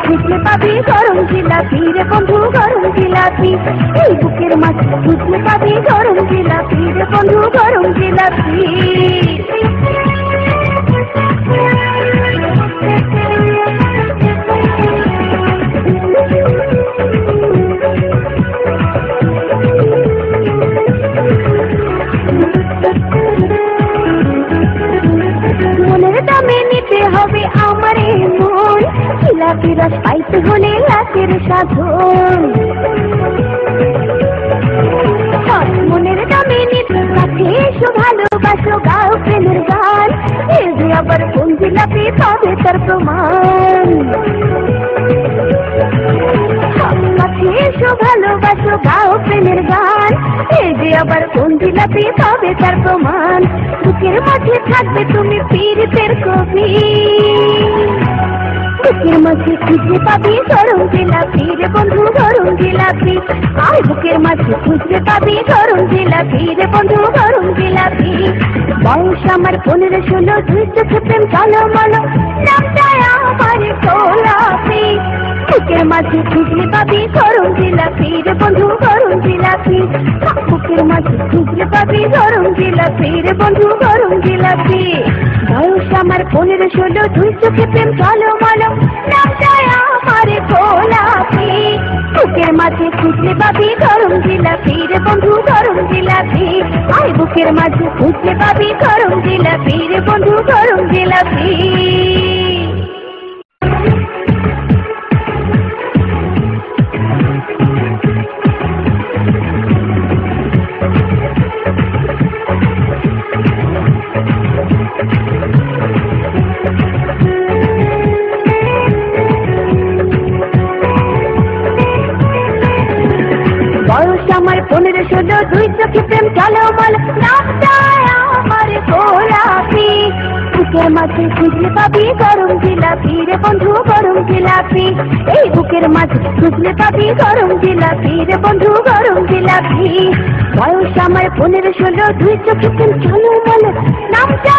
খুঁজলে পাবি গরম জিলাপি রে বন্ধু গরম জিলাপি। এই বুকের মাঝে খুঁজলে পাবি গরম জিলাপি রে বন্ধু গরম জিলাপি। মনের দামে নিতে হবে আমার মন, জিলাপি রস পাইতে হলে লাখের সাধন। মনের দামে নিতে কাছে এসো ভালোবাসো গাও প্রেমের গান, এই যে আবার কোন জিলাপি পাবে তার প্রমাণ। কাছে এসো ভালোবাসো গাও প্রেমের গান, এই যে আবার কোন জিলাপি পাবে তার প্রমাণ। বুকের মাঝে থাকবে তুমি পীড়িতের কবি, বুকের মাঝে খুঁজলে পাবি গরম জিলাপি রে বন্ধু গরম জিলাপি। আর বুকের মাঝে খুঁজলে পাবি গরম জিলাপি রে বন্ধু গরম জিলাপি। বয়স আমার 15-16, দুই চোখে প্রেম টলমলো, নামটা আমার গোলাপি। বুকের মাঝে খুঁজলে পাবি গরম জিলাপি রে বন্ধু গরম জিলাপি। বুকের মাঝে খুঁজলে পাবি গরম জিলাপি রে বন্ধু গরম জিলাপি। বয়স আমার 15-16, দুই চোখে প্রেম টলমলো, নামটা আমার গোলাপি। বুকের মাঝে খুঁজলে পাবি গরম জিলাপি রে বন্ধু গরম জিলাপি। আয় বুকের মাঝে খুঁজলে পাবি গরম জিলাপি রে বন্ধু গরম জিলাপি। বয়স আমার 15-16, দুই চোখে প্রেম টলমল, নামটা আমার গোলাপি। বুকের মাঝে খুঁজলে পাবি গরম জিলাপি রে বন্ধু গরম জিলাপি। এই বুকের মাঝে খুঁজলে পাবি গরম জিলাপি রে বন্ধু গরম জিলাপি। বয়স আমার 15-16, দুই চোখে প্রেম টলমল, নামটা